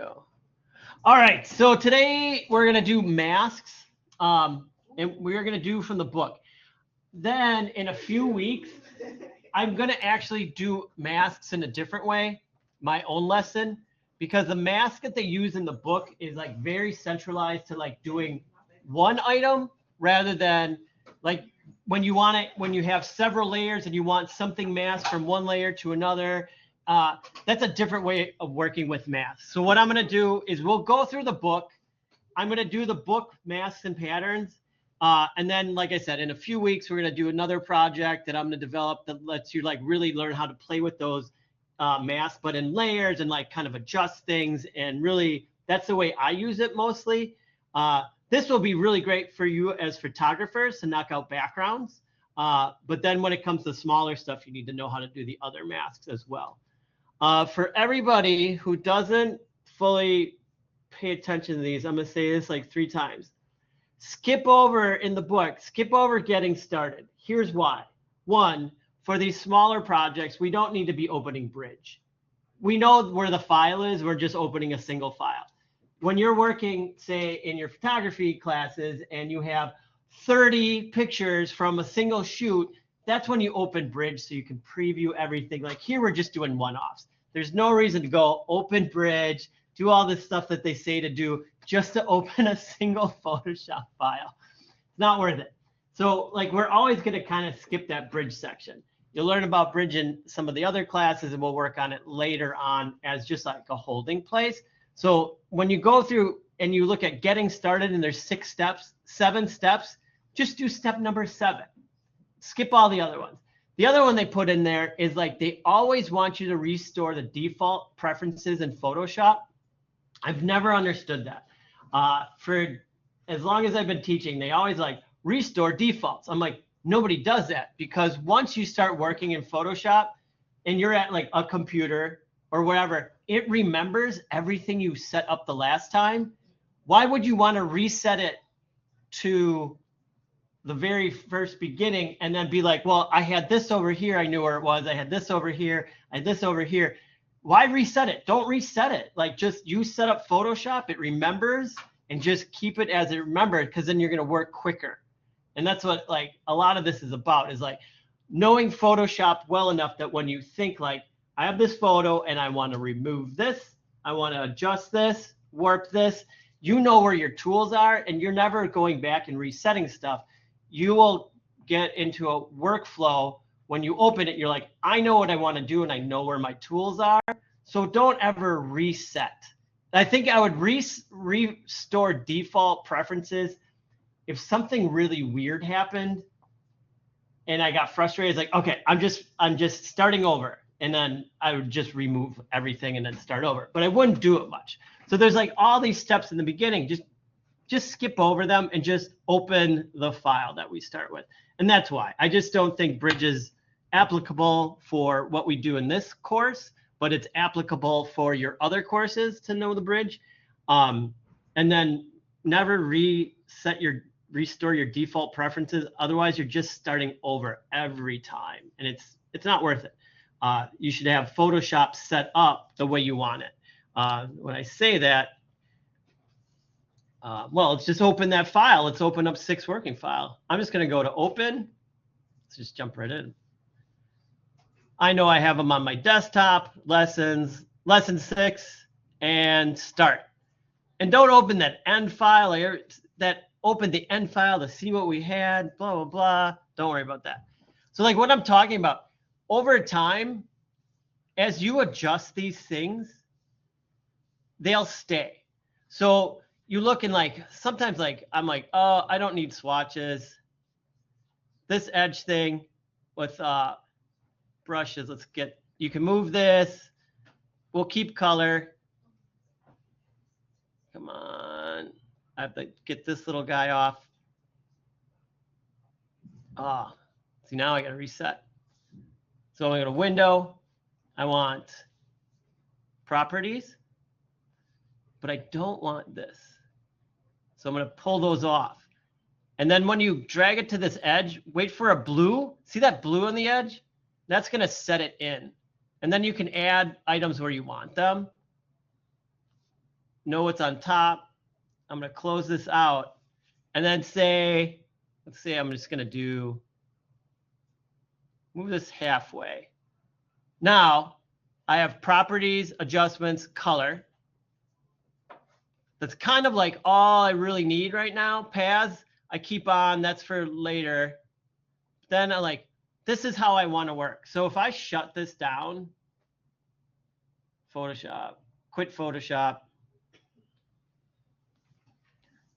go. All right, so today we're gonna do masks, and we're gonna do from the book. Then in a few weeks, I'm gonna actually do masks in a different way, my own lesson, because the mask that they use in the book is like very centralized to like doing one item rather than like when you want it, when you have several layers and you want something masked from one layer to another. That's a different way of working with masks. So what I'm going to do is we'll go through the book. I'm going to do the book masks and patterns. And then, like I said, in a few weeks, we're going to do another project that I'm going to develop that lets you like really learn how to play with those masks, but in layers and like kind of adjust things. And really, that's the way I use it mostly. This will be really great for you as photographers to knock out backgrounds. But then when it comes to smaller stuff, you need to know how to do the other masks as well. For everybody who doesn't fully pay attention to these, I'm going to say this like 3 times. Skip over in the book, skip over getting started. Here's why. 1, for these smaller projects, we don't need to be opening Bridge. We know where the file is. We're just opening a single file. When you're working, say, in your photography classes and you have 30 pictures from a single shoot, that's when you open Bridge so you can preview everything. Like here, we're just doing one-offs. There's no reason to go open Bridge, do all this stuff that they say to do just to open a single Photoshop file. It's not worth it. So like we're always going to kind of skip that Bridge section. You'll learn about Bridge in some of the other classes and we'll work on it later on as just like a holding place. So when you go through and you look at getting started and there's 6 steps, 7 steps, just do step number 7. Skip all the other ones. The other one they put in there is like they always want you to restore the default preferences in Photoshop. I've never understood that. For as long as I've been teaching, they always like restore defaults. I'm like, nobody does that because once you start working in Photoshop and you're at like a computer or whatever, it remembers everything you set up the last time. Why would you want to reset it to the very first beginning and then be like, well, I had this over here. I knew where it was. I had this over here. I had this over here. Why reset it? Don't reset it. Like just you set up Photoshop, it remembers and just keep it as it remembered because then you're going to work quicker. And that's what like a lot of this is about is like knowing Photoshop well enough that when you think like, I have this photo and I want to remove this, I want to adjust this, warp this, you know where your tools are and you're never going back and resetting stuff. You will get into a workflow. When you open it, you're like, I know what I want to do and I know where my tools are. So don't ever reset. I think I would restore default preferences if something really weird happened and I got frustrated. It's like, okay, I'm just starting over. And then I would just remove everything and then start over. But I wouldn't do it much. So there's like all these steps in the beginning. Just skip over them and just open the file that we start with. And that's why. I just don't think Bridge is applicable for what we do in this course, but it's applicable for your other courses to know the Bridge. And then never restore your default preferences. Otherwise, you're just starting over every time. And it's not worth it. You should have Photoshop set up the way you want it. When I say that, well, let's just open that file. Let's open up 6 working file. I'm just going to go to open. Let's just jump right in. I know I have them on my desktop, lessons, lesson 6, and start. And don't open that end file, open the end file to see what we had, blah, blah, blah. Don't worry about that. So like what I'm talking about, over time, as you adjust these things, they'll stay. So you look and like, sometimes like, I'm like, oh, I don't need swatches. This edge thing with brushes, you can move this. We'll keep color. Come on. I have to get this little guy off. See now I got to reset. So I'm going to go to window. I want properties, but I don't want this. So I'm going to pull those off. And then when you drag it to this edge, wait for a blue. See that blue on the edge? That's going to set it in. And then you can add items where you want them. know what's on top. I'm going to close this out and then say, let's say I'm just going to move this halfway. Now I have properties, adjustments, color. That's kind of like all I really need right now. Paths, I keep on, that's for later. Then I like, this is how I want to work. So if I shut this down, Photoshop, quit Photoshop,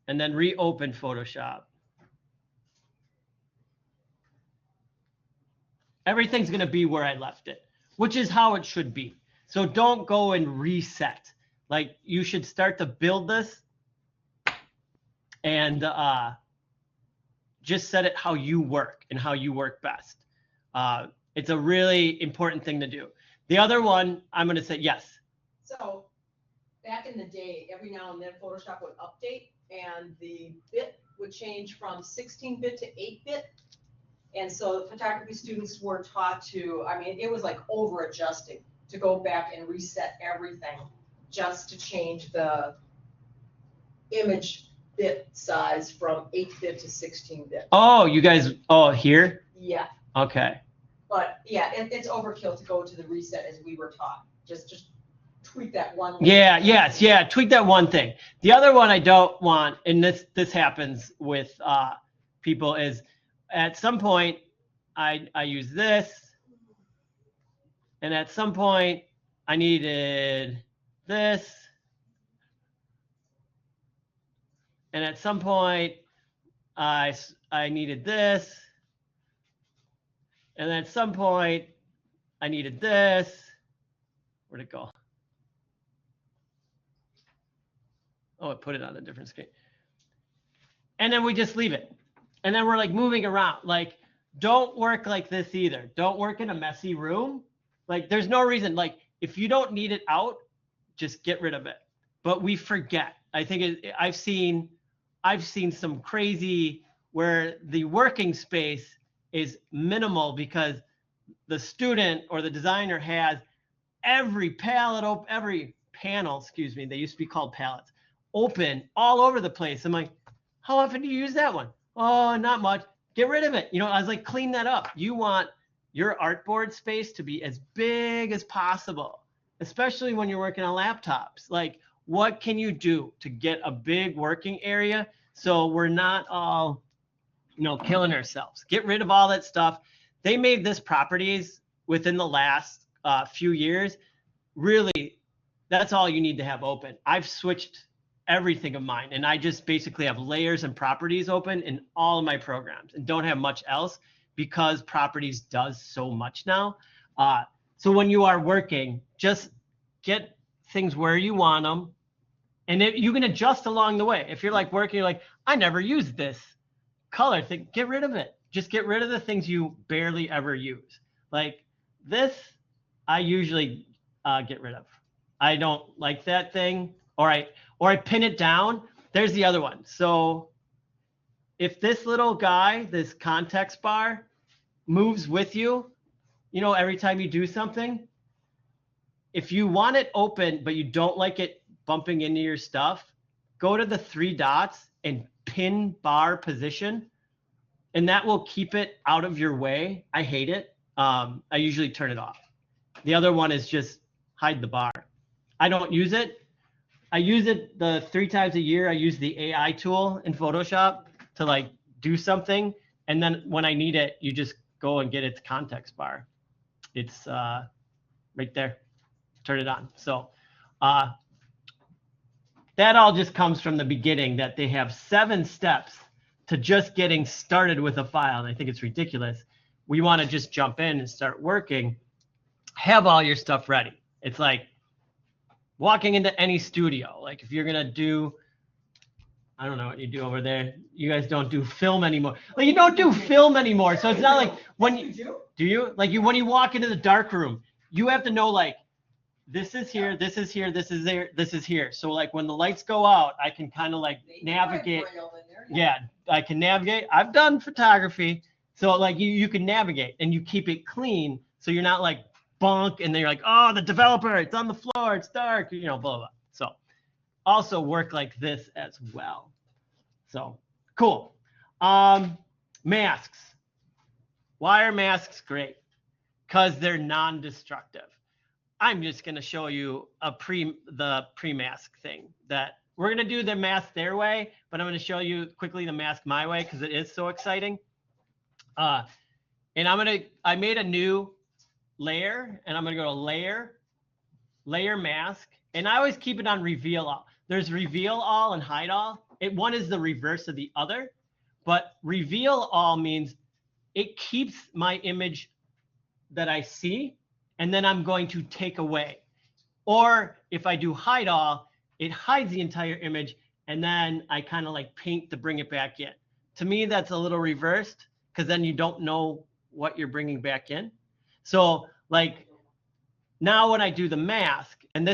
and then reopen Photoshop, everything's going to be where I left it, which is how it should be. So don't go and reset. Like, you should start to build this and just set it how you work and how you work best. It's a really important thing to do. The other one, I'm going to say yes. So back in the day, every now and then Photoshop would update and the bit would change from 16-bit to 8-bit. And so the photography students were taught to, I mean, it was like over adjusting to go back and reset everything just to change the image bit size from 8-bit to 16-bit. Oh, you guys, oh, here? Yeah. Okay. But yeah, it's overkill to go to the reset as we were taught. Just tweak that one. Yeah, yes, yeah, tweak that one thing. The other one I don't want, and this happens with people, is at some point I use this, and at some point I needed this, and at some point I needed this, and at some point I needed this. Where'd it go? Oh, it put it on a different screen. And then we just leave it. And then we're like moving around. Like, don't work like this either. Don't work in a messy room. Like, there's no reason. Like, if you don't need it out, just get rid of it. But we forget. I think I've seen some crazy where the working space is minimal because the student or the designer has every palette, every panel, excuse me, they used to be called palettes, open all over the place. I'm like, how often do you use that one? Oh, not much. Get rid of it. You know, I was like, clean that up. You want your artboard space to be as big as possible, especially when you're working on laptops. Like, what can you do to get a big working area so we're not all, you know, killing ourselves? Get rid of all that stuff. They made this properties within the last few years. Really, that's all you need to have open. I've switched everything of mine, and I just basically have layers and properties open in all of my programs and don't have much else because properties does so much now. So when you are working, just get things where you want them, and you can adjust along the way. If you're like working, you're like, I never used this color thing, get rid of it. Just get rid of the things you barely ever use. Like this, I usually get rid of. I don't like that thing. Or I pin it down. There's the other one. So if this little guy, this context bar, moves with you, you know, every time you do something, if you want it open, but you don't like it bumping into your stuff, go to the 3 dots and pin bar position, and that will keep it out of your way. I hate it. I usually turn it off. The other one is just hide the bar. I don't use it. I use it the 3 times a year. I use the AI tool in Photoshop to like do something. And then when I need it, you just go and get its context bar. It's right there. Turn it on. So that all just comes from the beginning, that they have 7 steps to just getting started with a file. And I think it's ridiculous. We want to just jump in and start working. Have all your stuff ready. It's like walking into any studio. Like if you're going to do, I don't know what you do over there. You guys don't do film anymore. Like you don't do film anymore. So it's not like when you do you like when you walk into the dark room, you have to know like this is here, this is here, this is there, this is here. So like when the lights go out, I can kind of like navigate. Yeah, I can navigate. I've done photography. So like you can navigate and you keep it clean. So you're not like bunk and then you're like, oh, the developer, it's on the floor, it's dark, you know, blah, blah. So also work like this as well. So cool. Masks. Why are masks great? Because they're non-destructive. I'm just going to show you the pre-mask thing that we're going to do the mask their way, but I'm going to show you quickly the mask my way because it is so exciting. And I made a new layer, and I'm going to go to layer mask, and I always keep it on reveal all. There's reveal all and hide all. One is the reverse of the other, but reveal all means it keeps my image that I see, and then I'm going to take away. Or if I do hide all, it hides the entire image, and then I kind of like paint to bring it back in. To me, that's a little reversed because then you don't know what you're bringing back in. So like now when I do the mask, and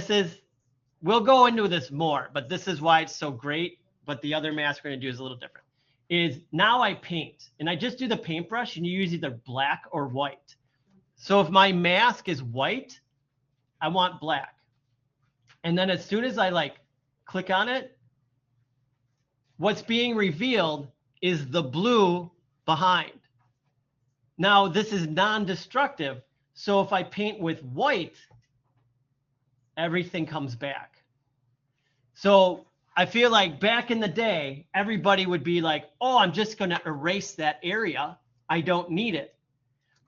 we'll go into this more, but this is why it's so great. But the other mask we're going to do is a little different. Is now I paint, and I just do the paintbrush, and you use either black or white. So if my mask is white, I want black. And then as soon as I like click on it, what's being revealed is the blue behind. Now this is non-destructive. So if I paint with white, everything comes back. So I feel like back in the day, everybody would be like, oh, I'm just going to erase that area. I don't need it.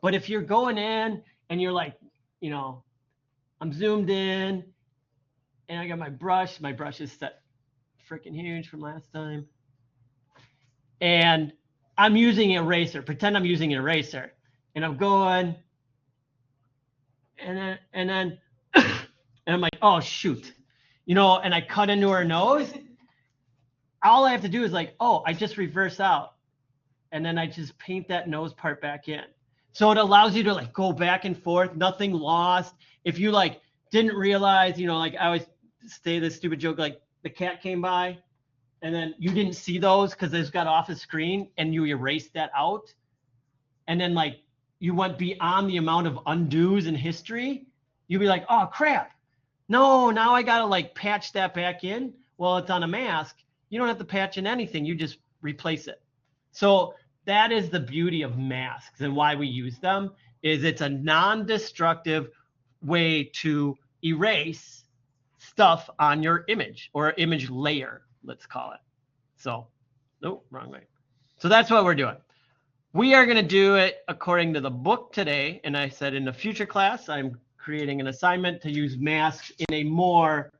But if you're going in and you're like, you know, I'm zoomed in and I got my brush is set freaking huge from last time. And I'm using an eraser, pretend I'm using an eraser, and I'm going, and then and I'm like, oh shoot, you know, and I cut into her nose. All I have to do is like, oh, I just reverse out, and then I just paint that nose part back in. So it allows you to like go back and forth, nothing lost. If you like didn't realize, you know, like I always say this stupid joke, like the cat came by and then you didn't see those because those got off the screen and you erased that out. And then like you went beyond the amount of undos in history, you'd be like, oh crap. No, now I gotta like patch that back in. Well, it's on a mask. You don't have to patch in anything. You just replace it. So that is the beauty of masks, and why we use them is it's a non-destructive way to erase stuff on your image or image layer, let's call it. So, nope, wrong way. So that's what we're doing. We are going to do it according to the book today. And I said in a future class, I'm creating an assignment to use masks in a more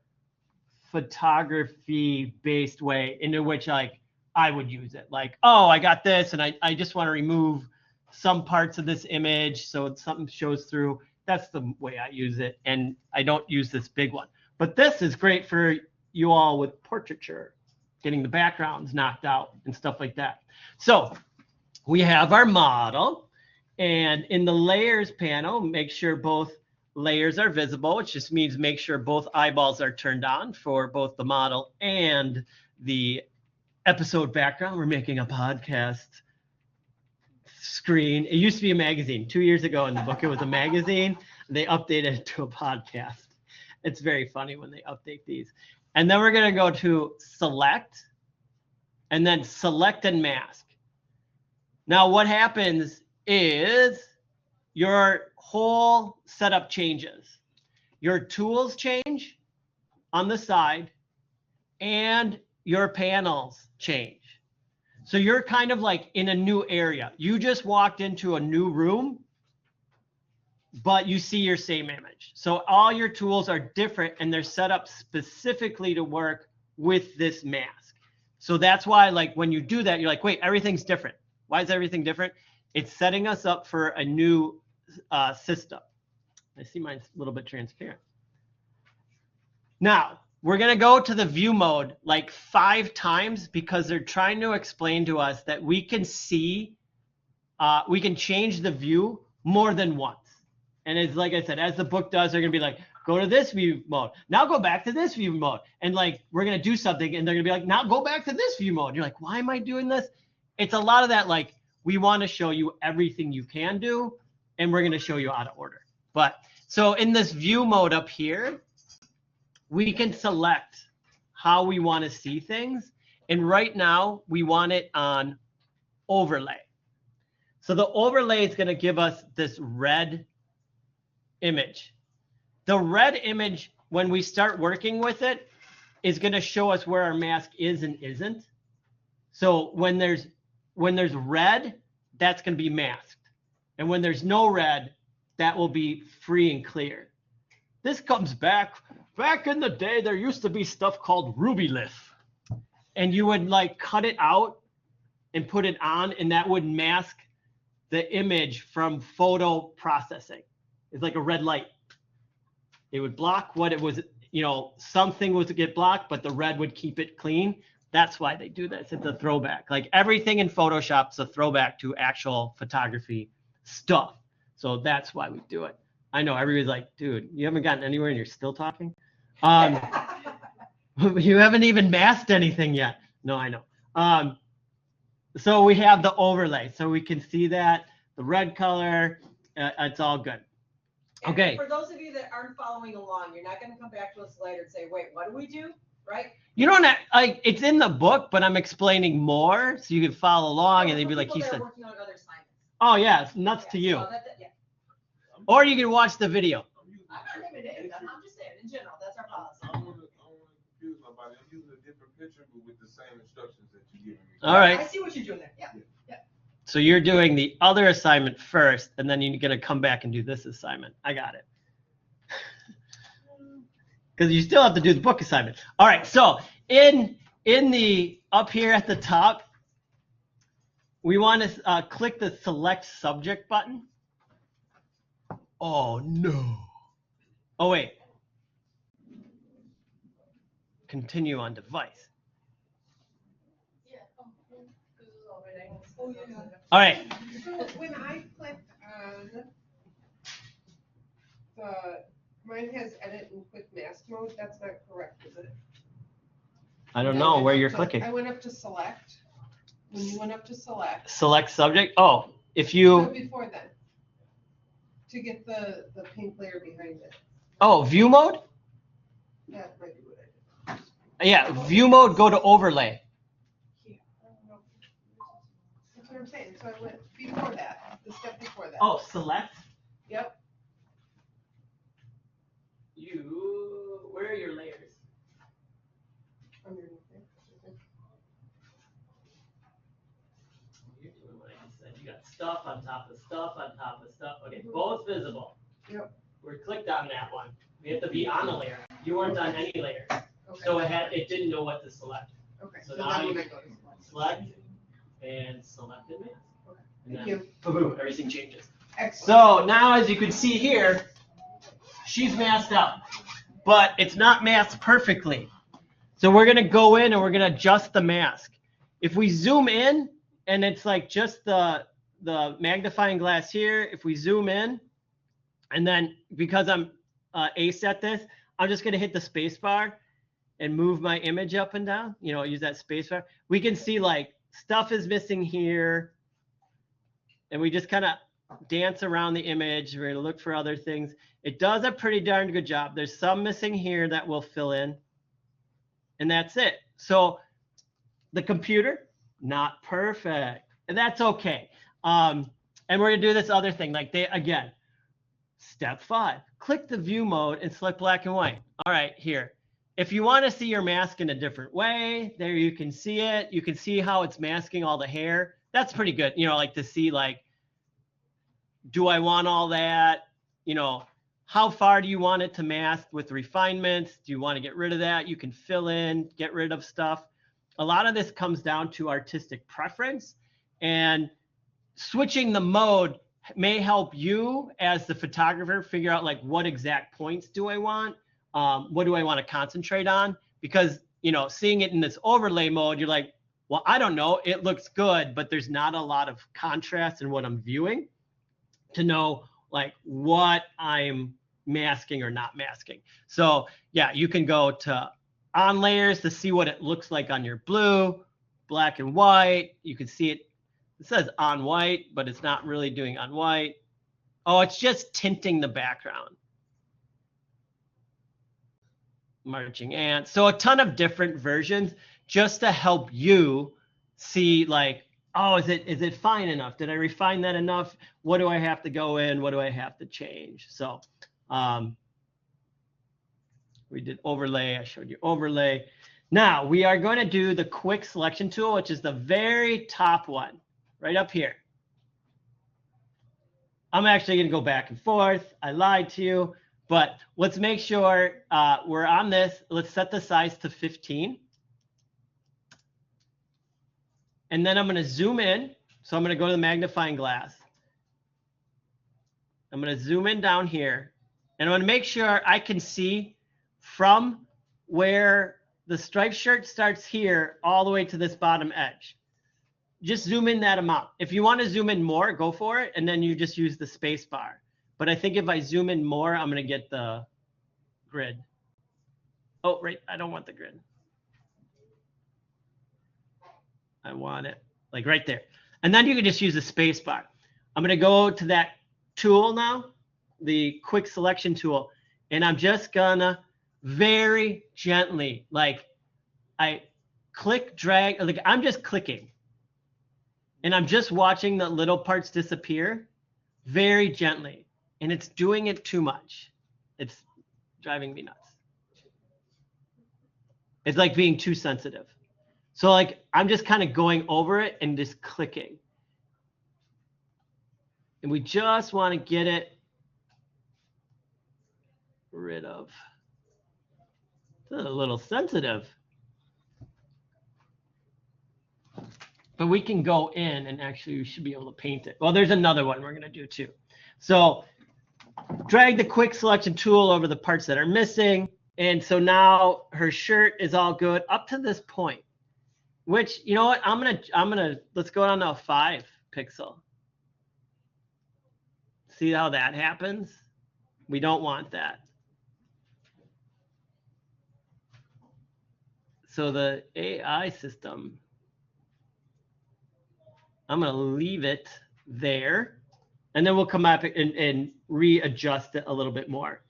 photography-based way, into which like I would use it. Like, oh, I got this, and I just want to remove some parts of this image so something shows through. That's the way I use it, and I don't use this big one. But this is great for you all with portraiture, getting the backgrounds knocked out and stuff like that. So we have our model, and in the layers panel, make sure both layers are visible, which just means make sure both eyeballs are turned on for both the model and the episode background. We're making a podcast screen. It used to be a magazine. 2 years ago in the book, it was a magazine. They updated it to a podcast. It's very funny when they update these. And then we're going to go to select, and then select and mask. Now what happens is your whole setup changes. Your tools change on the side, and your panels change. So you're kind of like in a new area. You just walked into a new room, but you see your same image. So all your tools are different, and they're set up specifically to work with this mask. So that's why like when you do that, you're like, wait, everything's different. Why is everything different? It's setting us up for a new system. I see mine's a little bit transparent. Now, we're going to go to the view mode like 5 times because they're trying to explain to us that we can see, we can change the view more than once. And it's like I said, as the book does, they're going to be like, go to this view mode. Now go back to this view mode. And like, we're going to do something and they're going to be like, now go back to this view mode. You're like, why am I doing this? It's a lot of that. Like, we want to show you everything you can do, and we're going to show you out of order. But so in this view mode up here, we can select how we want to see things. And right now we want it on overlay. So the overlay is going to give us this red image. The red image, when we start working with it, is going to show us where our mask is and isn't. So when there's red, that's going to be masked. And when there's no red, that will be free and clear. This comes back in the day, there used to be stuff called Rubylith. And you would like cut it out and put it on, and that would mask the image from photo processing. It's like a red light. It would block what it was, something would get blocked, but the red would keep it clean. That's why they do this. It's a throwback. Like everything in Photoshop's a throwback to actual photography stuff. So that's why we do it. I know everybody's like, dude, you haven't gotten anywhere and you're still talking. You haven't even masked anything yet. No, I know. So we have the overlay, so we can see that the red color, it's all good. Okay. And for those of you that aren't following along, you're not going to come back to us later and say, wait, what do we do? Right? You don't have, like, it's in the book, but I'm explaining more so you can follow along and they'd be like, he said. Working on other assignments. Oh yeah, it's nuts to you. So yeah. Or you can watch the video. I'm just saying, in general, that's our policy. I don't want to confuse nobody. I'm using a different picture, but with the same instructions that you're giving me. All right. I see what you're doing there. Yeah. So you're doing the other assignment first, and then you're going to come back and do this assignment. I got it. Because you still have to do the book assignment. All right. So in the up here at the top, we want to click the select subject button. Oh no. Oh wait. Continue on device. All right. So when I click on mine has edit and quick mask mode, that's not correct, is it? I don't know where you're clicking. I went up to select. When you went up to select. Select subject. Oh, if you. No, before then. To get the pink layer behind it. Oh, view mode? That might be what I did. Yeah, view mode, go to overlay. Yeah. That's what I'm saying. So I went before that, the step before that. Oh, select. Yep. Where are your layers? Underneath there. You're doing what I just said. You got stuff on top of stuff on top of stuff. Okay, both visible. Yep. We clicked on that one. We have to be on a layer. You weren't on any layer. Okay. So it didn't know what to select. Okay. So So now then you when I go to select and selected mask. Okay. And Thank then, you. boom, everything changes. Excellent. So now, as you can see here, she's masked up, but it's not masked perfectly. So we're gonna go in and we're gonna adjust the mask. If we zoom in and it's like just the magnifying glass here, if we zoom in, and then because I'm ace at this, I'm just gonna hit the space bar and move my image up and down, use that space bar. We can see like stuff is missing here, and we just kind of dance around the image. We're gonna look for other things. It does a pretty darn good job. There's some missing here that we'll fill in, and that's it. So the computer, not perfect, and that's okay. And we're gonna do this other thing, like again, step 5, click the view mode and select black and white. All right, here. If you want to see your mask in a different way, there you can see it. You can see how it's masking all the hair. That's pretty good. Like to see like, do I want all that? How far do you want it to mask with refinements? Do you want to get rid of that? You can fill in, get rid of stuff. A lot of this comes down to artistic preference, and switching the mode may help you as the photographer figure out like what exact points do I want? What do I want to concentrate on? Because, seeing it in this overlay mode, you're like, well, I don't know. It looks good, but there's not a lot of contrast in what I'm viewing to know like what I'm masking or not masking. So yeah, you can go to on layers to see what it looks like on your blue, black and white. You can see it says on white, but it's not really doing on white. Oh, it's just tinting the background. marching ants. So a ton of different versions just to help you see like, oh, is it fine enough? Did I refine that enough? What do I have to go in? What do I have to change? So we did overlay. I showed you overlay. Now we are going to do the quick selection tool, which is the very top one right up here. I'm actually going to go back and forth. I lied to you, but let's make sure we're on this. Let's set the size to 15. And then I'm going to zoom in. So I'm going to go to the magnifying glass. I'm going to zoom in down here. And I'm going to make sure I can see from where the striped shirt starts here all the way to this bottom edge. Just zoom in that amount. If you want to zoom in more, go for it. And then you just use the space bar. But I think if I zoom in more, I'm going to get the grid. Oh, right. I don't want the grid. I want it like right there. And then you can just use the space bar. I'm going to go to that tool now, the quick selection tool. And I'm just going to very gently, like I click, drag, like I'm just clicking. And I'm just watching the little parts disappear very gently. And it's doing it too much. It's driving me nuts. It's like being too sensitive. So like I'm just kind of going over it and just clicking. And we just want to get it rid of. It's a little sensitive. But we can go in and actually we should be able to paint it. Well, there's another one we're going to do too. So drag the quick selection tool over the parts that are missing. And so now her shirt is all good up to this point, which, you know what, I'm gonna, let's go down to a 5 pixel. See how that happens? We don't want that. So the AI system, I'm going to leave it there, and then we'll come up and readjust it a little bit more.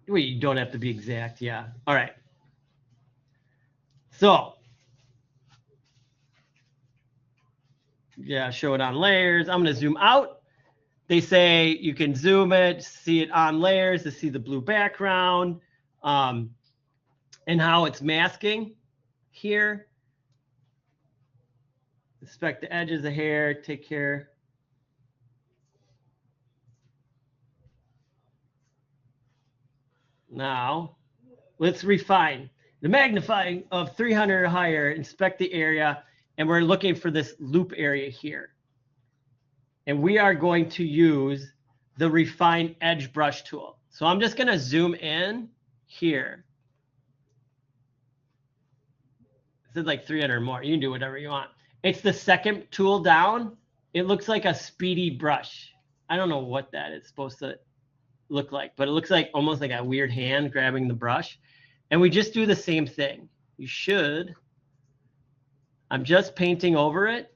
You don't have to be exact. Yeah. All right. So, yeah, show it on layers. I'm going to zoom out. They say you can zoom it, see it on layers to see the blue background. And how it's masking here. Inspect the edges of hair, take care. Now, let's refine. The magnifying of 300 or higher, inspect the area, and we're looking for this loop area here. And we are going to use the refine edge brush tool. So I'm just going to zoom in here. It's like 300 more. You can do whatever you want. It's the second tool down. It looks like a speedy brush. I don't know what that is supposed to look like, but it looks like almost like a weird hand grabbing the brush. And we just do the same thing. You should. I'm just painting over it.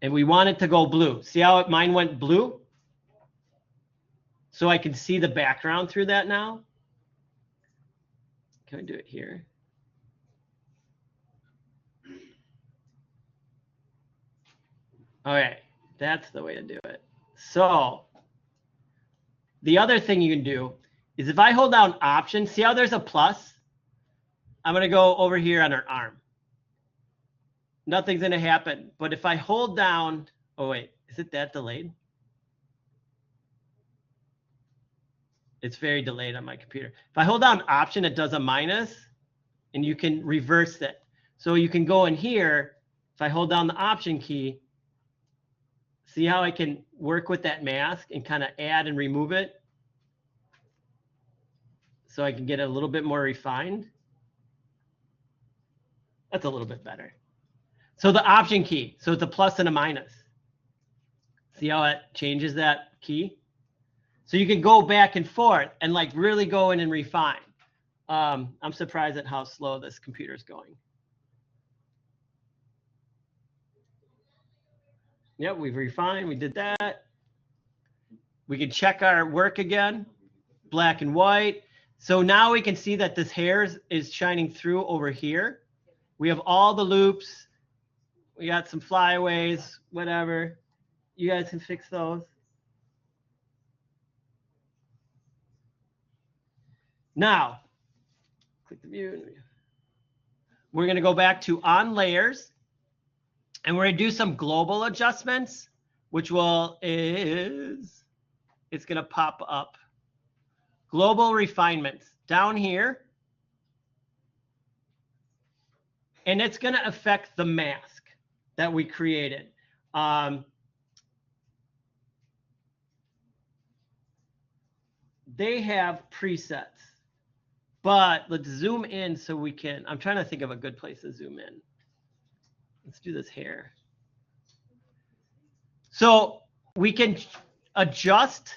And we want it to go blue. See how mine went blue? So I can see the background through that now. Can I do it here? All right, that's the way to do it. So the other thing you can do is if I hold down Option, see how there's a plus? I'm going to go over here on her arm. Nothing's going to happen. But if I hold down, oh, wait, is it that delayed? It's very delayed on my computer. If I hold down Option, it does a minus, and you can reverse it. So you can go in here. If I hold down the Option key, see how I can work with that mask and kind of add and remove it so I can get it a little bit more refined. That's a little bit better. So the Option key, so it's a plus and a minus. See how it changes that key? So you can go back and forth and like really go in and refine. I'm surprised at how slow this computer is going. Yep, we've refined, we did that. We can check our work again, black and white. So now we can see that this hair is shining through over here. We have all the loops. We got some flyaways, whatever. You guys can fix those. Now, click the view. We're going to go back to on layers, and we're going to do some global adjustments, which it's going to pop up. Global refinements down here. And it's going to affect the mask that we created. They have presets, but let's zoom in so we can, I'm trying to think of a good place to zoom in. Let's do this here. So we can adjust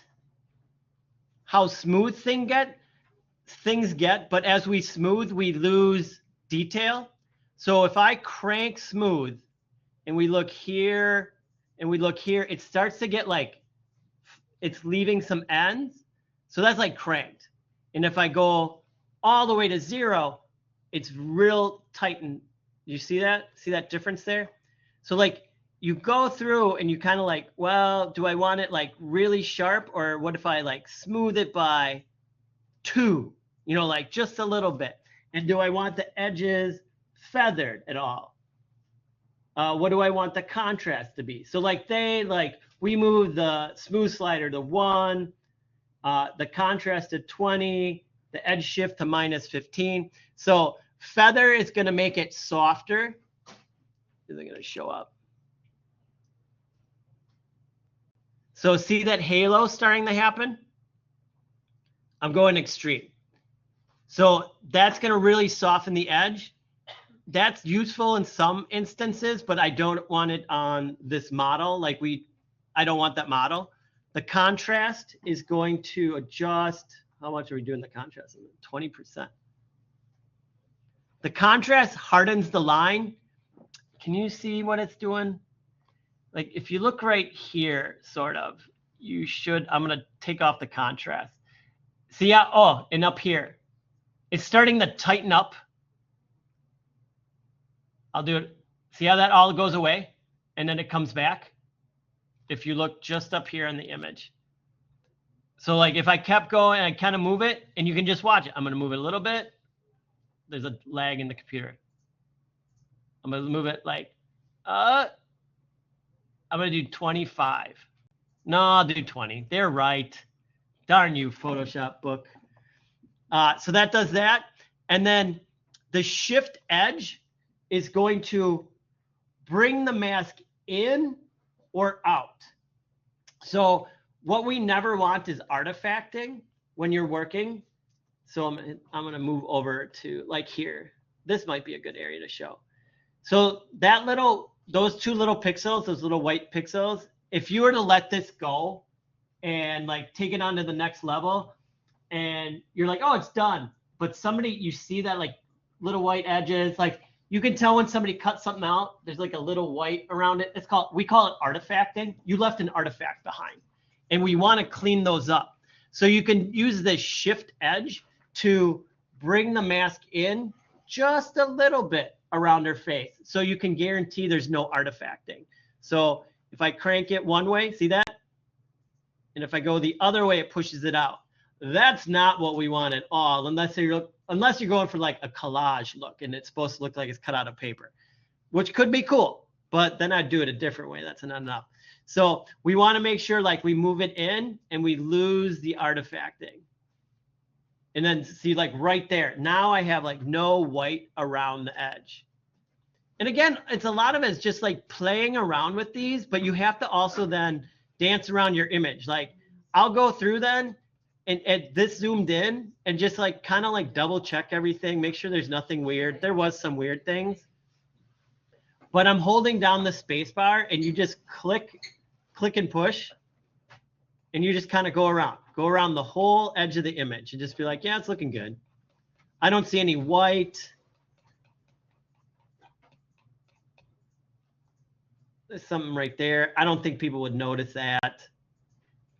how smooth things get, but as we smooth, we lose detail. So if I crank smooth and we look here and we look here, it starts to get like, it's leaving some ends. So that's like cranked. And if I go all the way to 0, it's real tight. And you see that? See that difference there? So like you go through and you kind of like, well, do I want it like really sharp, or what if I like smooth it by 2, you know, like just a little bit? And do I want the edges feathered at all? What do I want the contrast to be? So like we move the smooth slider to 1, the contrast to 20, the edge shift to -15. So feather is going to make it softer. Is it going to show up? So see that halo starting to happen? I'm going extreme. So that's going to really soften the edge. That's useful in some instances, but I don't want it on this model. I don't want that model. The contrast is going to adjust. How much are we doing the contrast? 20%. The contrast hardens the line. Can you see what it's doing? Like if you look right here, sort of, you should, I'm going to take off the contrast. See how, oh, and up here, it's starting to tighten up. I'll do it. See how that all goes away and then it comes back? If you look just up here in the image. So like if I kept going and I kind of move it, and you can just watch it. I'm going to move it a little bit. There's a lag in the computer. I'm going to move it like, I'm going to do 25. No, I'll do 20. They're right. Darn you, Photoshop book. So that does that. And then the shift edge is going to bring the mask in or out. So what we never want is artifacting when you're working. So I'm going to move over to like here. This might be a good area to show. So those 2 little pixels, those little white pixels, if you were to let this go and like take it on to the next level and you're like, oh, it's done. But you see that like little white edges, like you can tell when somebody cut something out, there's like a little white around it. We call it artifacting. You left an artifact behind, and we want to clean those up. So you can use this shift edge to bring the mask in just a little bit around her face. So you can guarantee there's no artifacting. So if I crank it one way, see that? And if I go the other way, it pushes it out. That's not what we want at all, unless you're going for like a collage look and it's supposed to look like it's cut out of paper, which could be cool, but then I'd do it a different way. That's not enough. So we want to make sure like we move it in and we lose the artifacting. And then see like right there, now I have like no white around the edge. And again, it's a lot of it's just like playing around with these, but you have to also then dance around your image. Like I'll go through then and this zoomed in and just like kind of like double check everything, make sure there's nothing weird. There was some weird things, but I'm holding down the space bar and you just click and push, and you just kind of go around the whole edge of the image and just be like, yeah, it's looking good. I don't see any white. There's something right there. I don't think people would notice that.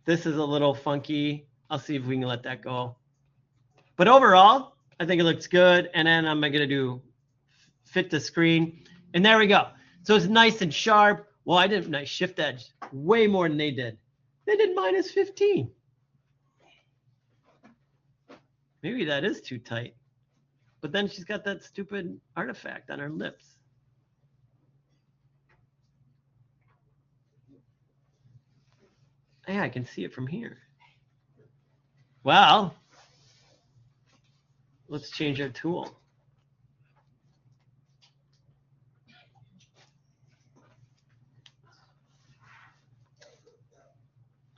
This is a little funky. I'll see if we can let that go. But overall, I think it looks good. And then I'm going to do fit the screen. And there we go. So it's nice and sharp. Well, I did a nice shift edge, way more than they did. They did -15. Maybe that is too tight. But then she's got that stupid artifact on her lips. Yeah, I can see it from here. Well, let's change our tool.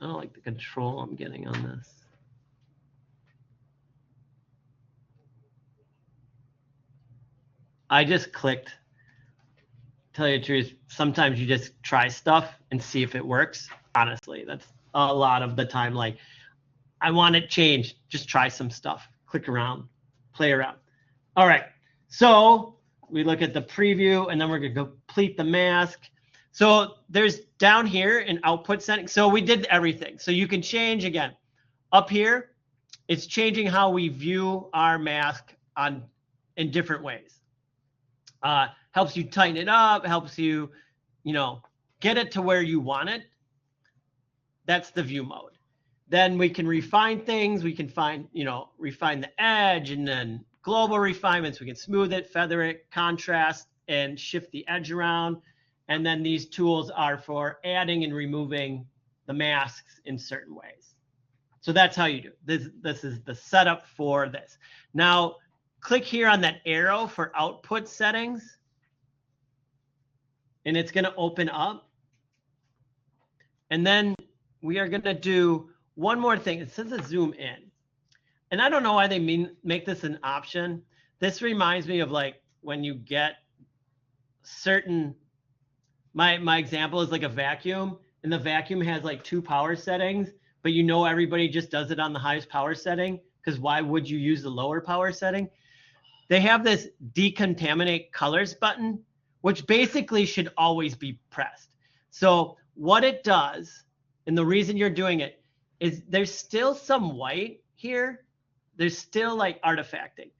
I don't like the control I'm getting on this. I just clicked. Tell you the truth, sometimes you just try stuff and see if it works. Honestly, that's a lot of the time. Like, I want it changed. Just try some stuff. Click around, play around. All right. So we look at the preview, and then we're going to complete the mask. So there's down here an output setting. So we did everything. So you can change again. Up here, it's changing how we view our mask in different ways. Helps you tighten it up, helps you, get it to where you want it. That's the view mode. Then we can refine things. We can refine the edge, and then global refinements. We can smooth it, feather it, contrast, and shift the edge around. And then these tools are for adding and removing the masks in certain ways. So that's how you do it. This is the setup for this. Now, click here on that arrow for output settings, and it's going to open up. And then we are going to do one more thing. It says a zoom in. And I don't know why they make this an option. This reminds me of like when you get certain, my example is like a vacuum, and the vacuum has like 2 power settings, but everybody just does it on the highest power setting, because why would you use the lower power setting? They have this decontaminate colors button, which basically should always be pressed. So what it does, and the reason you're doing it, is there's still some white here. There's still like artifacting,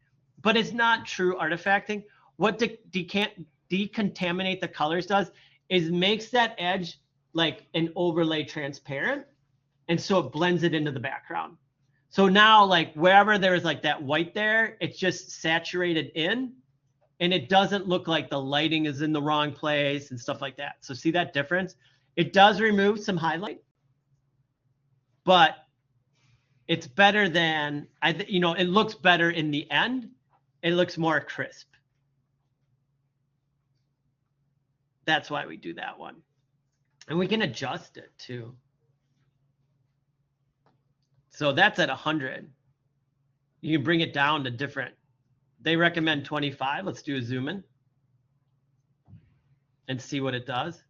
but it's not true artifacting. What decontaminate the colors does is makes that edge like an overlay transparent, and so it blends it into the background. So now, like, wherever there's like that white there, it's just saturated in, and it doesn't look like the lighting is in the wrong place and stuff like that. So see that difference? It does remove some highlight, but it's better than, it looks better in the end. It looks more crisp. That's why we do that one. And we can adjust it too. So that's at 100. You can bring it down to different. They recommend 25. Let's do a zoom in and see what it does.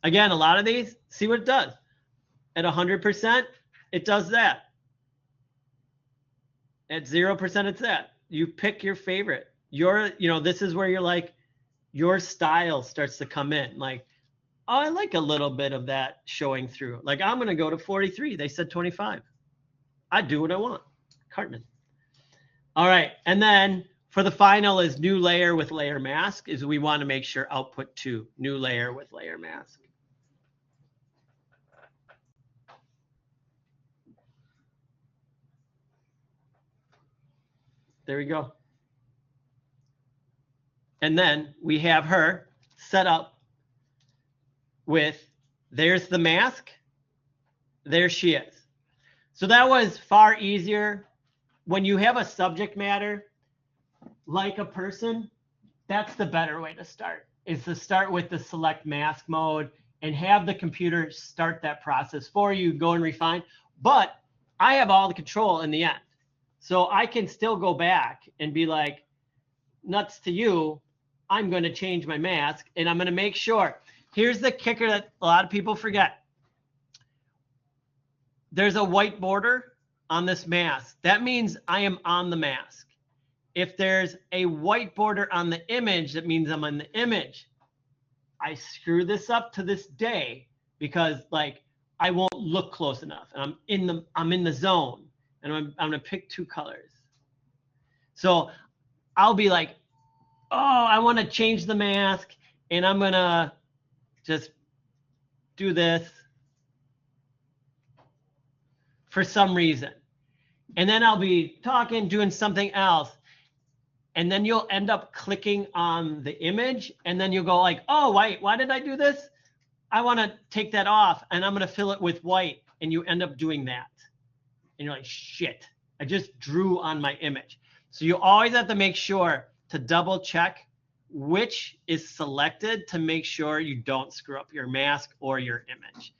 Again, a lot of these, see what it does. At 100%, it does that. At 0%, it's that. You pick your favorite. This is where you're like, your style starts to come in. Like, oh, I like a little bit of that showing through. Like, I'm going to go to 43. They said 25. I do what I want. Cartman. All right. And then for the final is new layer with layer mask, is we want to make sure output 2, new layer with layer mask. There we go. And then we have her set up with, there's the mask. There she is. So that was far easier. When you have a subject matter like a person, that's the better way to start, is to start with the select mask mode and have the computer start that process for you, go and refine. But I have all the control in the end. So I can still go back and be like, nuts to you, I'm going to change my mask, and I'm going to make sure. Here's the kicker that a lot of people forget. There's a white border on this mask. That means I am on the mask. If there's a white border on the image, that means I'm on the image. I screw this up to this day because, like, I won't look close enough, and I'm in the zone, and I'm gonna pick 2 colors. So I'll be like, oh, I want to change the mask, and I'm gonna just do this for some reason, and then I'll be talking, doing something else, and then you'll end up clicking on the image, and then you'll go like, oh, why did I do this? I want to take that off, and I'm going to fill it with white, and you end up doing that. And you're like, shit, I just drew on my image. So you always have to make sure to double check which is selected to make sure you don't screw up your mask or your image.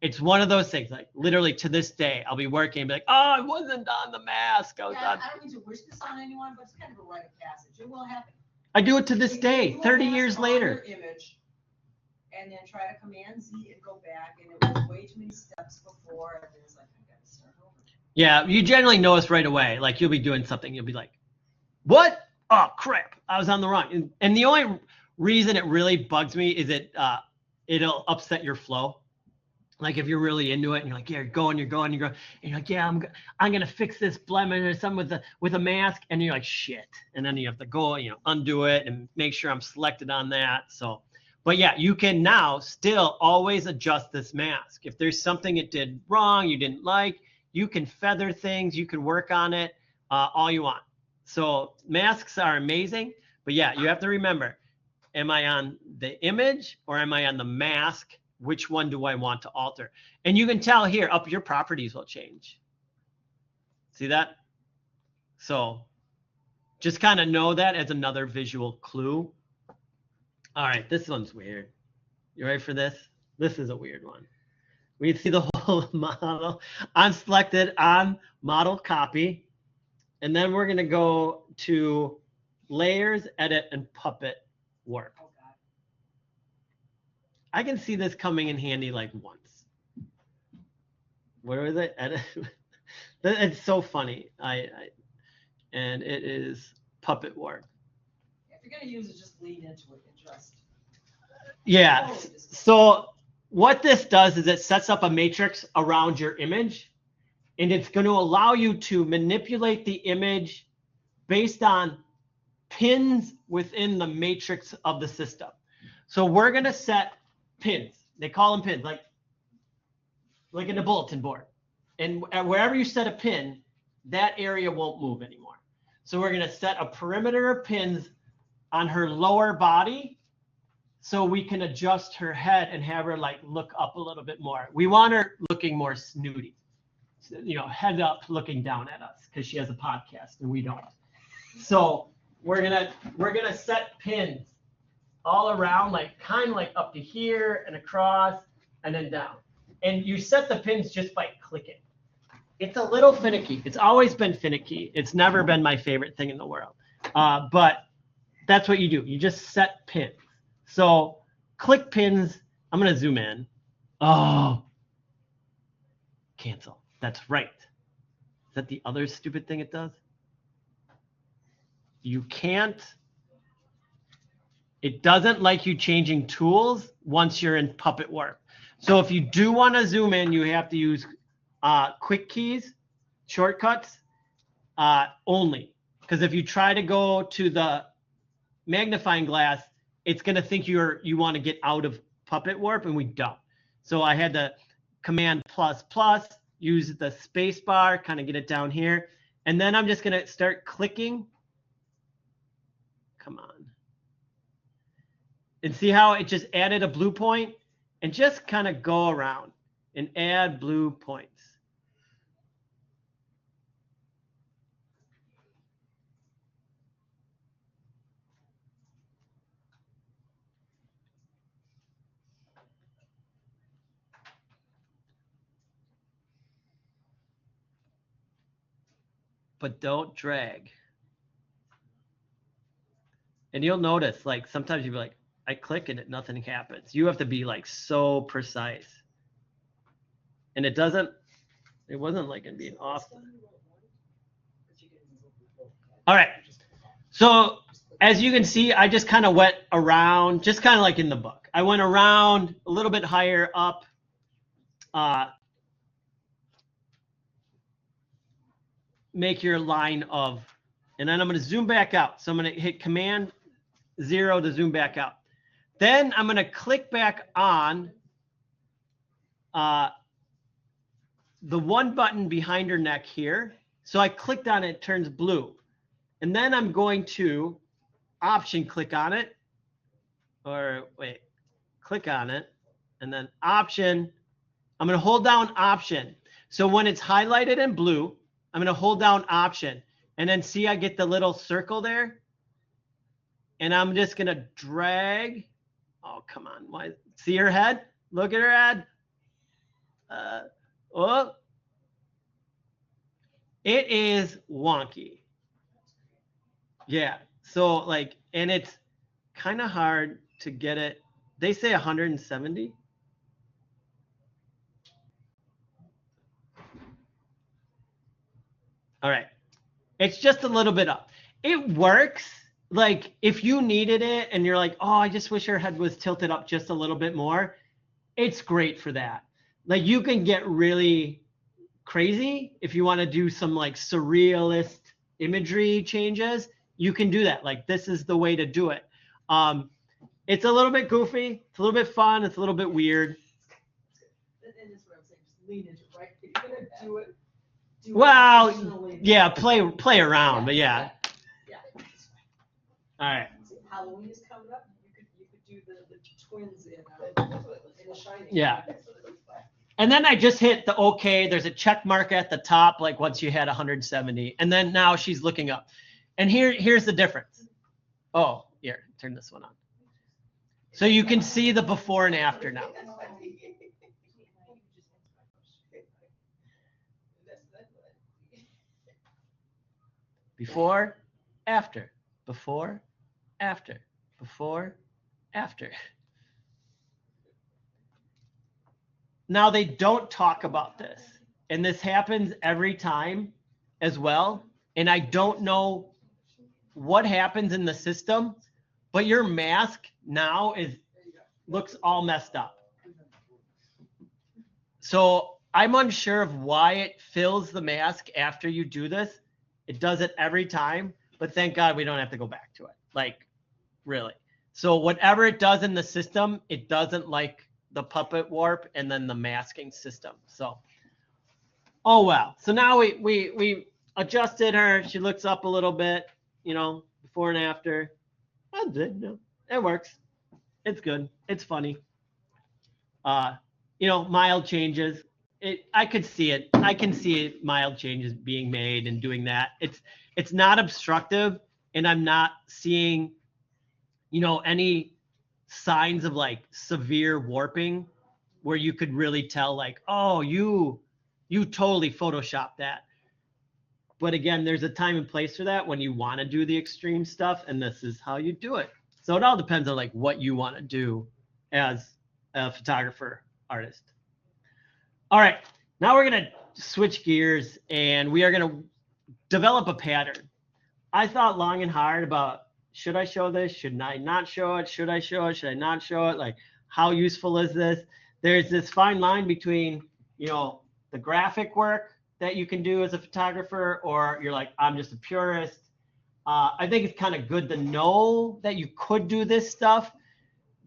It's one of those things, like literally to this day, I'll be working and be like, oh, I wasn't on the mask. I was Yeah, on. I don't mean to wish this on anyone, but it's kind of a rite of passage. It will happen. I do it to this day, You will 30 pass years on later. your image and then try to Command Z and go back, and it was way too many steps before, and it's like, I gotta start over. Yeah, you generally notice right away. Like you'll be doing something, you'll be like, what? Oh, crap, I was on the wrong. And the only reason it really bugs me is it'll upset your flow. Like if you're really into it and you're like, yeah, you're going, and you're like, yeah, I'm gonna fix this blemish or something with a mask, and you're like, shit. And then you have to go, undo it and make sure I'm selected on that. So, but yeah, you can now still always adjust this mask. If there's something it did wrong, you didn't like, you can feather things, you can work on it all you want. So masks are amazing, but yeah, you have to remember, am I on the image or am I on the mask? Which one do I want to alter? And you can tell here, up your properties will change. See that? So just kind of know that as another visual clue. All right, this one's weird. You ready for this? This is a weird one. We see the whole model. I'm selected on model copy. And then we're going to go to layers, edit, and puppet work. Oh, God. I can see this coming in handy like once. Where is it? Edit. It's so funny. And it is puppet work. If you're gonna use it, just lean into it and trust. Yeah. So what this does is it sets up a matrix around your image, and it's going to allow you to manipulate the image based on pins within the matrix of the system. So we're going to set pins. They call them pins, like in a bulletin board. And wherever you set a pin, that area won't move anymore. So we're going to set a perimeter of pins on her lower body so we can adjust her head and have her like look up a little bit more. We want her looking more snooty, head up looking down at us because she has a podcast and we don't. So we're gonna set pins all around, like kind of like up to here and across and then down. And you set the pins just by clicking. It's a little finicky. It's always been finicky. It's never been my favorite thing in the world. But that's what you do. You just set pins. So click pins. I'm going to zoom in. Oh, cancel. That's right. Is that the other stupid thing it does? You can't. It doesn't like you changing tools once you're in puppet work. So if you do want to zoom in, you have to use quick keys, shortcuts only. Because if you try to go to the magnifying glass, it's going to think you want to get out of puppet warp, and we don't. So I had to Command ++, use the space bar, kind of get it down here. And then I'm just going to start clicking. Come on. And see how it just added a blue point? And just kind of go around and add blue points. But don't drag. And you'll notice, like, sometimes you'll be like, I click and nothing happens. You have to be like so precise. And it wasn't like it being off. All right. So as you can see, I just kind of went around, just kind of like in the book. I went around a little bit higher up make your line of, and then I'm going to zoom back out. So I'm going to hit Command 0 to zoom back out. Then I'm going to click back on the one button behind her neck here. So I clicked on it, it turns blue. And then I'm going to Option click on it, or wait, click on it, and then Option. I'm going to hold down Option. So when it's highlighted in blue, I'm going to hold down Option. And then see, I get the little circle there. And I'm just going to drag. Oh, come on. Why? See her head? Look at her head. Oh. It is wonky. Yeah. So like, and it's kind of hard to get it. They say 170. All right. It's just a little bit up. It works. Like if you needed it and you're like, oh, I just wish her head was tilted up just a little bit more. It's great for that. Like you can get really crazy if you want to do some like surrealist imagery changes. You can do that. Like this is the way to do it. It's a little bit goofy. It's a little bit fun. It's a little bit weird. And that's what I'm saying, just lean into it, right? If you're gonna do it. Well, intentionally. yeah, play around, but yeah. Yeah. All right. See, Halloween is coming up. You could do the twins in The Shining. Yeah. And then I just hit the OK. There's a check mark at the top, like once you had 170. And then now she's looking up. And here's the difference. Oh, here, turn this one on. So you can see the before and after now. Before, after, before, after, before, after. Now they don't talk about this, and this happens every time as well. And I don't know what happens in the system, but your mask now looks all messed up. So I'm unsure of why it fills the mask after you do this. It does it every time, but thank God we don't have to go back to it. Like, really. So whatever it does in the system, it doesn't like the puppet warp and then the masking system. So, oh well. So now we adjusted her. She looks up a little bit, you know, before and after. That's it. No, it works. It's good. It's funny. You know, mild changes. I could see it. I can see mild changes being made and doing that. It's not obstructive, and I'm not seeing, you know, any signs of like severe warping where you could really tell like, oh, you totally photoshopped that. But again, there's a time and place for that when you want to do the extreme stuff, and this is how you do it. So it all depends on like what you want to do as a photographer, artist. All right, now we're gonna switch gears and we are gonna develop a pattern. I thought long and hard about, should I show this? Should I not show it? Should I show it? Should I not show it? Like, how useful is this? There's this fine line between, you know, the graphic work that you can do as a photographer, or you're like, I'm just a purist. I think it's kind of good to know that you could do this stuff,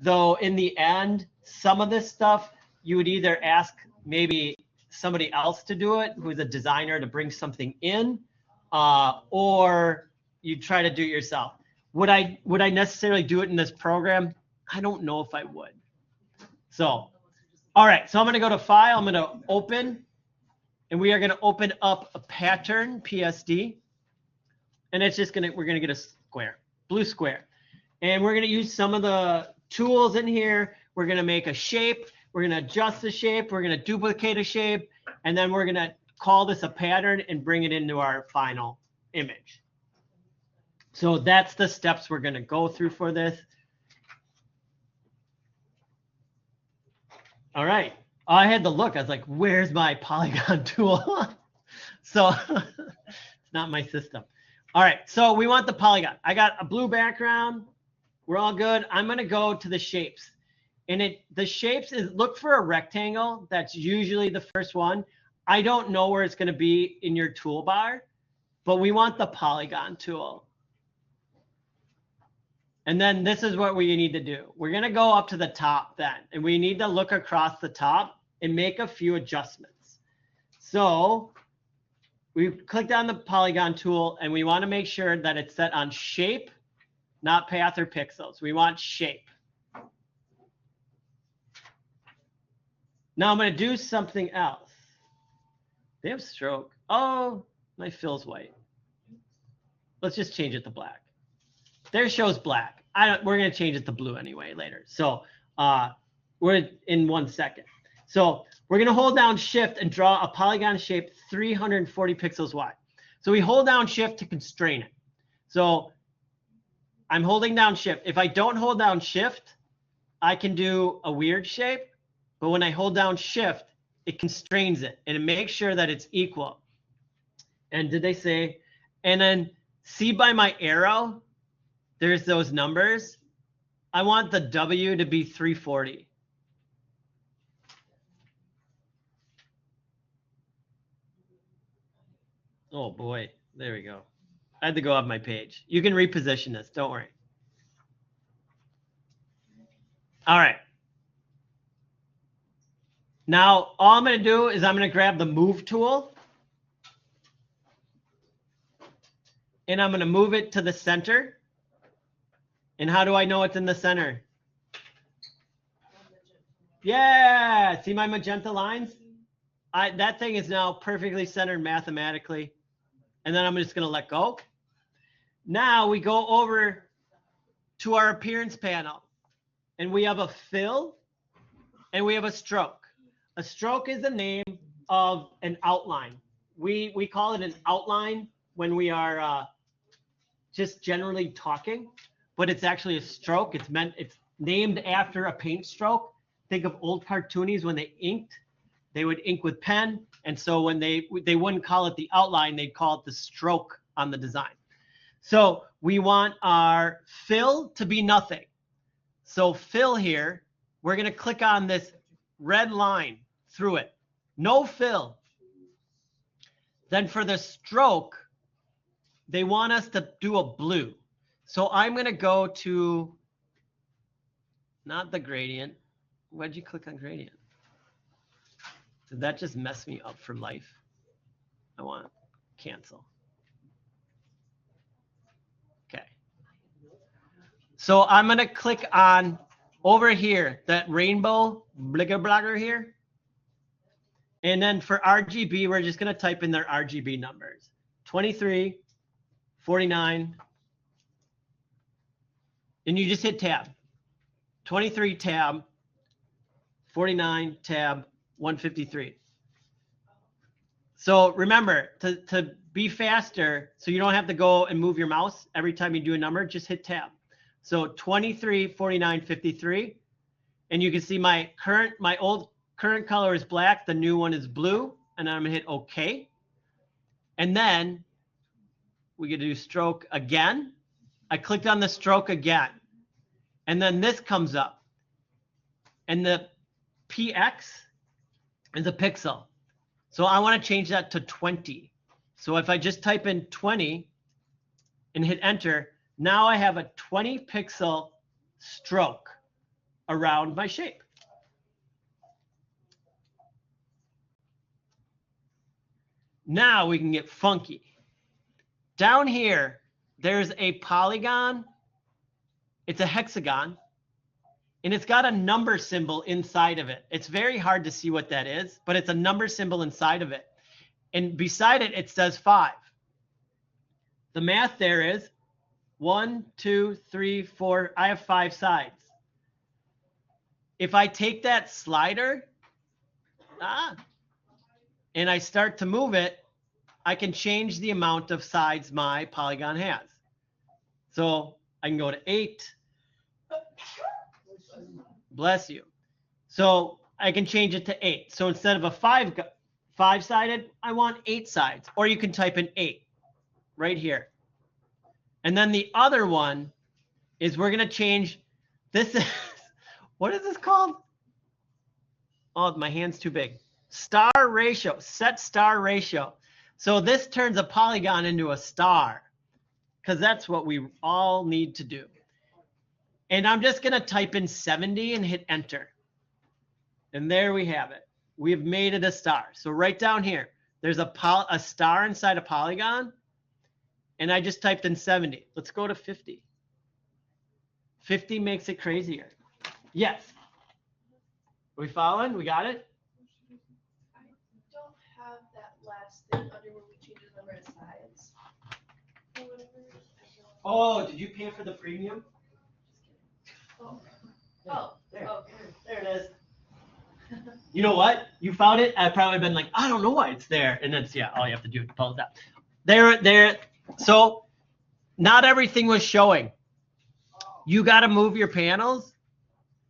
though in the end, some of this stuff, you would either ask maybe somebody else to do it, who's a designer, to bring something in, or you try to do it yourself. Would I necessarily do it in this program? I don't know if I would. So, all right, so I'm gonna go to File, I'm gonna Open, and we are gonna open up a pattern, PSD, and it's just we're gonna get a square, blue square. And we're gonna use some of the tools in here. We're gonna make a shape, we're gonna adjust the shape, we're gonna duplicate a shape, and then we're gonna call this a pattern and bring it into our final image. So that's the steps we're gonna go through for this. All right, I had to look, I was like, where's my polygon tool? So it's not my system. All right, so we want the polygon. I got a blue background, we're all good. I'm gonna go to the shapes. And the shapes is, look for a rectangle. That's usually the first one. I don't know where it's going to be in your toolbar, but we want the polygon tool. And then this is what we need to do. We're going to go up to the top then, and we need to look across the top and make a few adjustments. So we clicked on the polygon tool, and we want to make sure that it's set on shape, not path or pixels. We want shape. Now I'm going to do something else. They have stroke. Oh, my fill's white. Let's just change it to black. There shows black. We're going to change it to blue anyway later. So we're in 1 second. So we're going to hold down shift and draw a polygon shape 340 pixels wide. So we hold down shift to constrain it. So I'm holding down shift. If I don't hold down shift, I can do a weird shape. But when I hold down shift, it constrains it and it makes sure that it's equal. And did they say, and then see by my arrow, there's those numbers. I want the W to be 340. Oh boy, there we go. I had to go off my page. You can reposition this, don't worry. All right. Now, all I'm going to do is I'm going to grab the move tool. And I'm going to move it to the center. And how do I know it's in the center? Yeah, see my magenta lines? That thing is now perfectly centered mathematically. And then I'm just going to let go. Now we go over to our appearance panel. And we have a fill and we have a stroke. A stroke is the name of an outline. We call it an outline when we are just generally talking, but it's actually a stroke. It's named after a paint stroke. Think of old cartoonies when they inked. They would ink with pen, and so when they wouldn't call it the outline, they'd call it the stroke on the design. So we want our fill to be nothing. So fill here, we're going to click on this red line through it. No fill. Then for the stroke, they want us to do a blue. So I'm going to go to, not the gradient. Why'd you click on gradient? Did that just mess me up for life? I want cancel. Okay. So I'm going to click on over here, that rainbow blogger here. And then for RGB, we're just going to type in their RGB numbers. 23, 49. And you just hit tab. 23 tab, 49 tab, 153. So remember, to be faster, so you don't have to go and move your mouse every time you do a number, just hit tab. So 23, 49, 53. And you can see my old current color is black, the new one is blue, and I'm gonna hit OK. And then we get to do stroke again. I clicked on the stroke again. And then this comes up. And the PX is a pixel. So I want to change that to 20. So if I just type in 20 and hit enter, now I have a 20 pixel stroke around my shape. Now we can get funky. Down here, there's a polygon. It's a hexagon. And it's got a number symbol inside of it. It's very hard to see what that is, but it's a number symbol inside of it. And beside it, it says 5. The math there is 1, 2, 3, 4. I have 5 sides. If I take that slider, and I start to move it, I can change the amount of sides my polygon has. So I can go to 8. Bless you. So I can change it to 8. So instead of a 5-sided, I want 8 sides. Or you can type in 8 right here. And then the other one is we're going to change. This is What is this called? Oh, my hand's too big. Star ratio, set star ratio. So this turns a polygon into a star because that's what we all need to do. And I'm just going to type in 70 and hit enter. And there we have it. We've made it a star. So right down here, there's a star inside a polygon. And I just typed in 70. Let's go to 50. 50 makes it crazier. Yes. Are we following? We got it? I don't have that last thing under where we change the number of sides. Or whatever. Oh, did you pay for the premium? Oh. There. Oh. There. Oh. There it is. You know what? You found it. I've probably been like, I don't know why it's there. And that's, yeah, all you have to do is pull it out. There. So not everything was showing. You got to move your panels.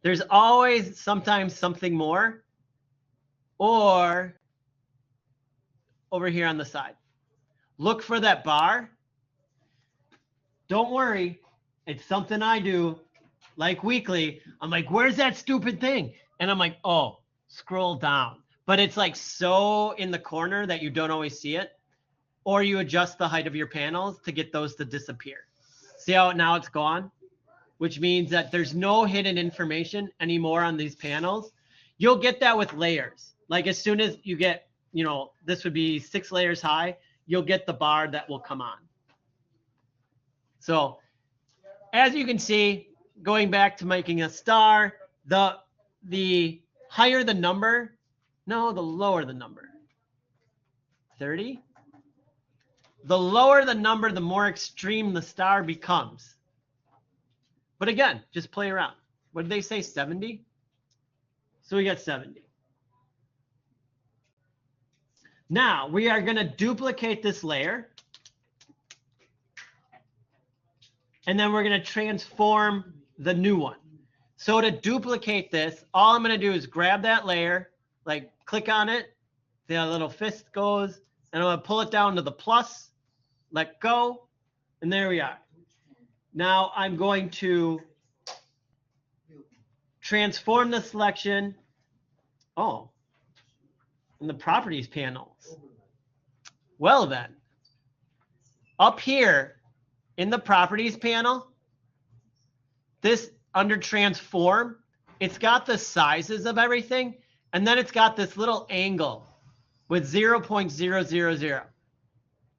There's always sometimes something more. Or over here on the side. Look for that bar. Don't worry. It's something I do like weekly. I'm like, where's that stupid thing? And I'm like, oh, scroll down. But it's like so in the corner that you don't always see it. Or you adjust the height of your panels to get those to disappear. See how now it's gone? Which means that there's no hidden information anymore on these panels. You'll get that with layers. Like as soon as you get, you know, this would be 6 layers high, you'll get the bar that will come on. So as you can see, going back to making a star, the higher the number, no, the lower the number. 30? The lower the number, the more extreme the star becomes. But again, just play around. What did they say, 70? So we got 70. Now we are going to duplicate this layer. And then we're going to transform the new one. So to duplicate this, all I'm going to do is grab that layer, like click on it, the little fist goes, and I'm going to pull it down to the plus, let go, and there we are. Now I'm going to transform the selection. Oh, in the properties panels. Well then, up here in the properties panel, this under transform, it's got the sizes of everything, and then it's got this little angle with 0.000.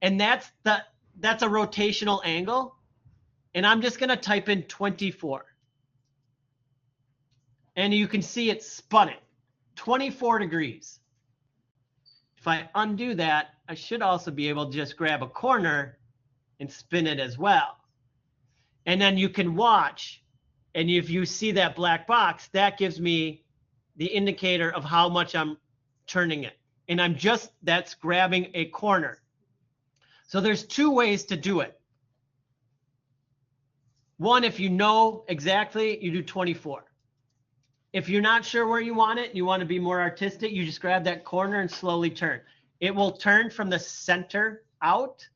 And that's a rotational angle. And I'm just going to type in 24. And you can see it spun it 24 degrees. If I undo that, I should also be able to just grab a corner and spin it as well. And then you can watch. And if you see that black box, that gives me the indicator of how much I'm turning it. And that's grabbing a corner. So there's 2 ways to do it. One, if you know exactly, you do 24. If you're not sure where you want it, you want to be more artistic, you just grab that corner and slowly turn. It will turn from the center out,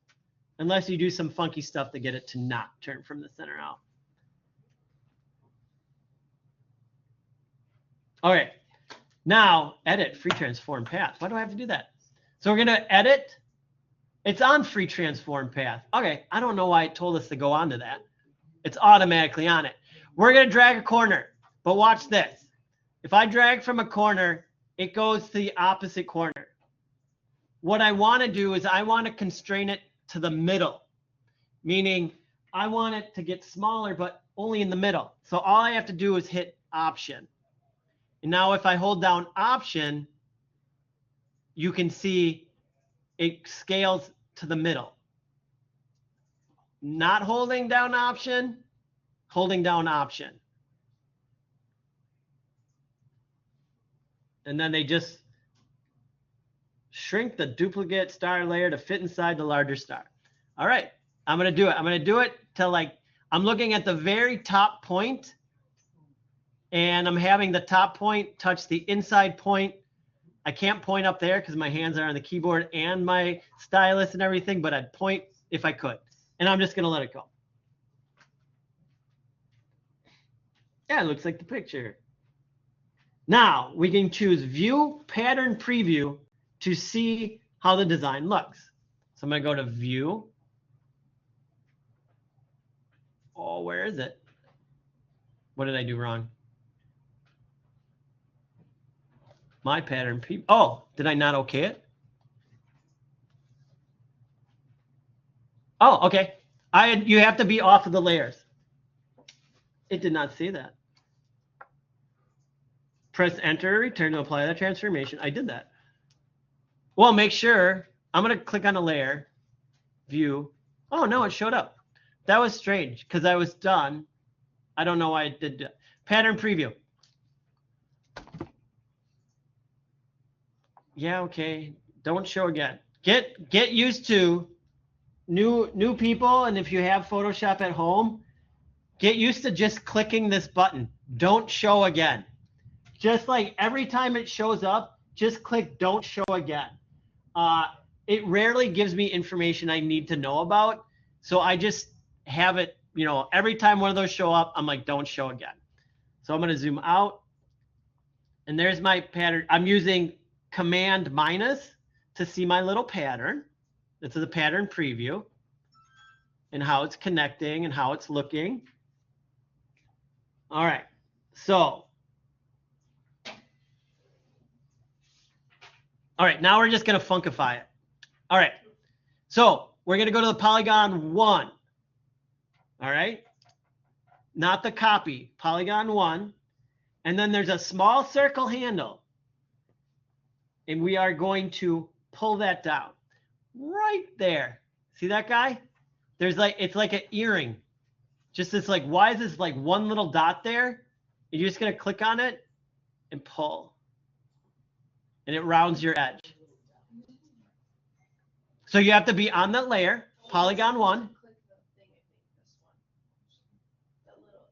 unless you do some funky stuff to get it to not turn from the center out. All right, now edit free transform path. Why do I have to do that? So we're going to edit. It's on free transform path. Okay, I don't know why it told us to go on to that. It's automatically on it. We're going to drag a corner, but watch this. If I drag from a corner, it goes to the opposite corner. What I want to do is I want to constrain it to the middle, meaning I want it to get smaller, but only in the middle. So all I have to do is hit Option. And now if I hold down Option, you can see it scales to the middle. Not holding down Option, holding down Option. And then they just shrink the duplicate star layer to fit inside the larger star. All right, I'm going to do it. I'm going to do it till I'm looking at the very top point, and I'm having the top point touch the inside point. I can't point up there because my hands are on the keyboard and my stylus and everything, but I'd point if I could. And I'm just going to let it go. Yeah, it looks like the picture. Now we can choose view pattern preview to see how the design looks. So I'm going to go to view. Oh, where is it? What did I do wrong? My pattern preview. Oh, did I not okay it? Oh, okay. You have to be off of the layers. It did not say that. Press enter, return to apply the transformation. I did that. Well, make sure. I'm going to click on a layer, view. Oh, no, it showed up. That was strange because I was done. I don't know why it did that. Pattern preview. Yeah, okay. Don't show again. Get used to new people, and if you have Photoshop at home, get used to just clicking this button. Don't show again. Just like every time it shows up, just click don't show again. It rarely gives me information I need to know about. So I just have it, every time one of those show up, I'm like, don't show again. So I'm going to zoom out. And there's my pattern. I'm using Command minus to see my little pattern. This is a pattern preview and how it's connecting and how it's looking. All right. So all right, now we're just going to funkify it. All right, so we're going to go to the polygon 1. All right, not the copy, polygon 1. And then there's a small circle handle. And we are going to pull that down right there. See that guy? There's it's like an earring. Just this why is this one little dot there? You're just going to click on it and pull. And it rounds your edge. So you have to be on that layer, polygon 1. Click the thing, I think, this one. The little,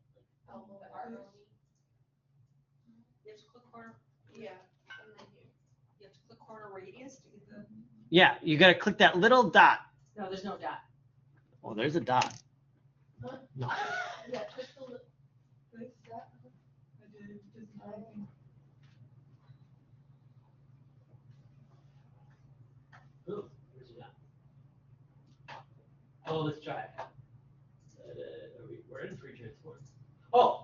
elbow bar. You have to click corner, Yeah, and then you. you have to click corner radius to get the, Yeah, you got to click that little dot. no, there's no dot. Oh, there's a dot. Huh? No. Yeah, click the little. Click that. Ooh, where's the dot? Oh, let's try it. We're in free transform. Oh.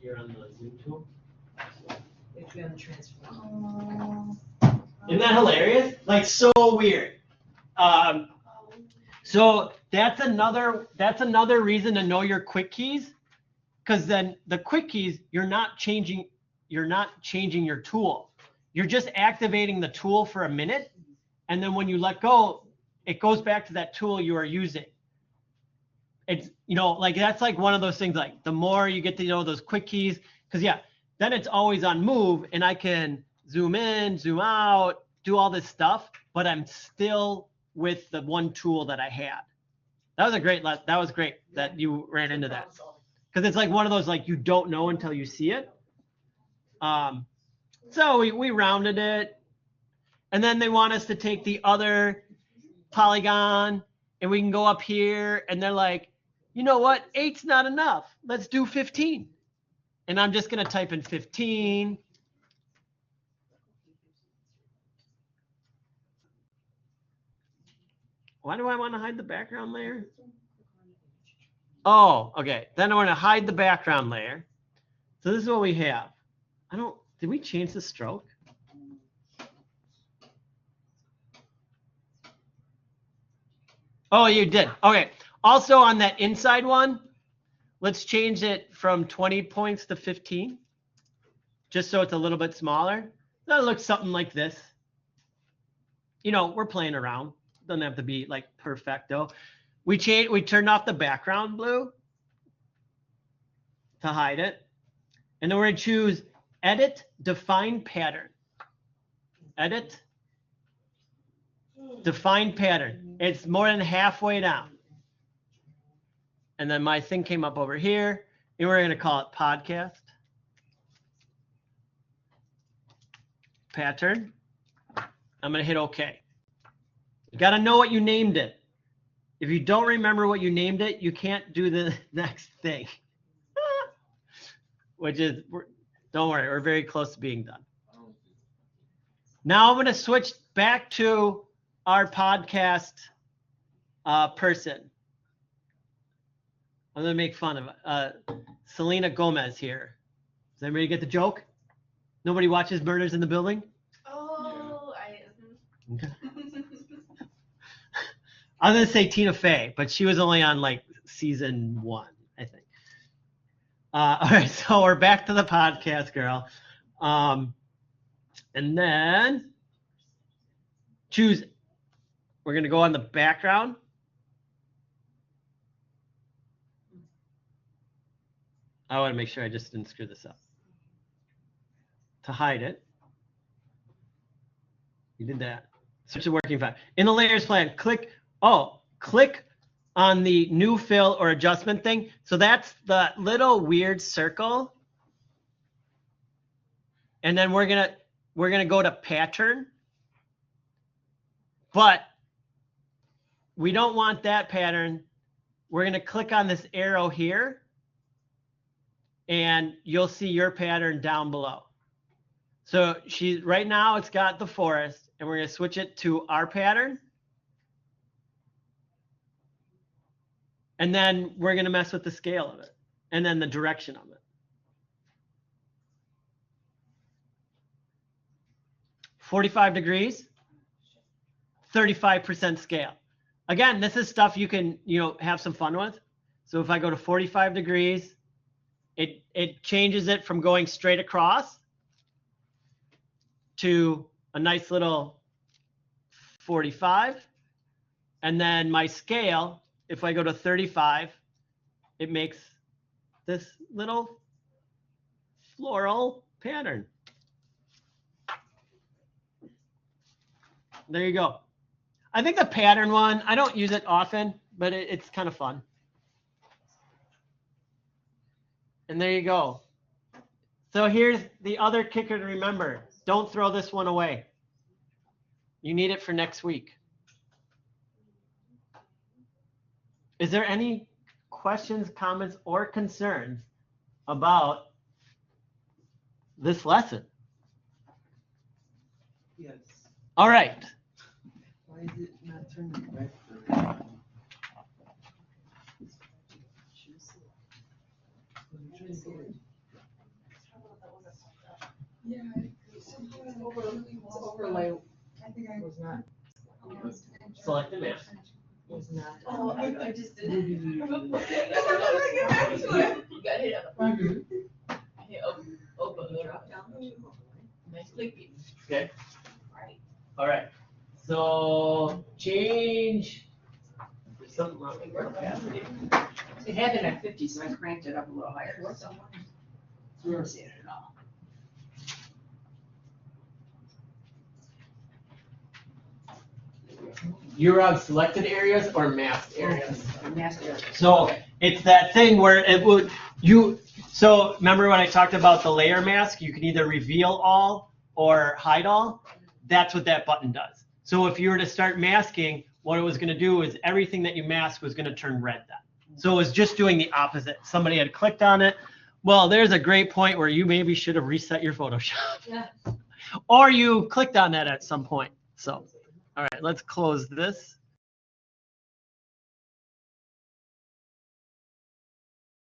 You're on the Zoom tool. If you're on the transfer. Isn't that hilarious? So weird. So that's another reason to know your quick keys, because then the quick keys, you're not changing your tool. You're just activating the tool for a minute, and then when you let go, it goes back to that tool you are using. It's that's one of those things, the more you get to know those quick keys, because then it's always on move, and I can zoom in, zoom out, do all this stuff, but I'm still with the one tool that I had. That was great that you ran into that, because it's one of those you don't know until you see it. So we rounded it, and then they want us to take the other polygon, and we can go up here, and they're like, you know what? 8's not enough. Let's do 15. And I'm just going to type in 15. Why do I want to hide the background layer? Oh, okay. Then I want to hide the background layer. So this is what we have. Did we change the stroke? Oh, you did. Okay. Also on that inside one, let's change it from 20 points to 15, just so it's a little bit smaller. That looks something like this. We're playing around. Doesn't have to be perfecto. We turned off the background blue to hide it. And then we're going to choose Edit Define Pattern. Edit Define Pattern. It's more than halfway down. And then my thing came up over here, and we're going to call it podcast. pattern. I'm going to hit OK. You got to know what you named it. If you don't remember what you named it, you can't do the next thing. Which is, don't worry, we're very close to being done. Now I'm going to switch back to our podcast person. I'm going to make fun of Selena Gomez here. Does everybody get the joke? Nobody watches Murders in the Building? Oh, Okay. I was going to say Tina Fey, but she was only on like season 1, I think. All right, so we're back to the podcast, girl. And then choose, we're going to go on the background. I want to make sure I just didn't screw this up. To hide it. You did that. Switch to working fine. In the layers plan, click on the new fill or adjustment thing. So that's the little weird circle. And then we're gonna go to pattern. But we don't want that pattern. We're gonna click on this arrow here. And you'll see your pattern down below. So right now it's got the forest, and we're going to switch it to our pattern. And then we're going to mess with the scale of it and then the direction of it. 45 degrees, 35% scale. Again, this is stuff you can, have some fun with. So if I go to 45 degrees, it changes it from going straight across to a nice little 45. And then my scale, if I go to 35, it makes this little floral pattern. There you go. I think the pattern one, I don't use it often, but it's kind of fun. And there you go. So here's the other kicker to remember. Don't throw this one away. You need it for next week. Is there any questions, comments, or concerns about this lesson? Yes. All right. Why is it not turning back? Yeah. Overlay. Was not. Selected mask. Was not. Oh, I just did it. Mhm. You got hit on the front. Hit open, drop down. Nice clicky. Okay. All right. So change. There's something wrong with your opacity. It had it at 50, so I cranked it up a little higher. So I don't see it at all. You're on selected areas or masked areas. Master. So it's that thing where it would so remember when I talked about the layer mask, you can either reveal all or hide all. That's what that button does. So if you were to start masking, what it was going to do is everything that you masked was going to turn red then. So it was just doing the opposite. Somebody had clicked on it. Well, there's a great point where you maybe should have reset your Photoshop. Yeah. Or you clicked on that at some point. So, all right, let's close this.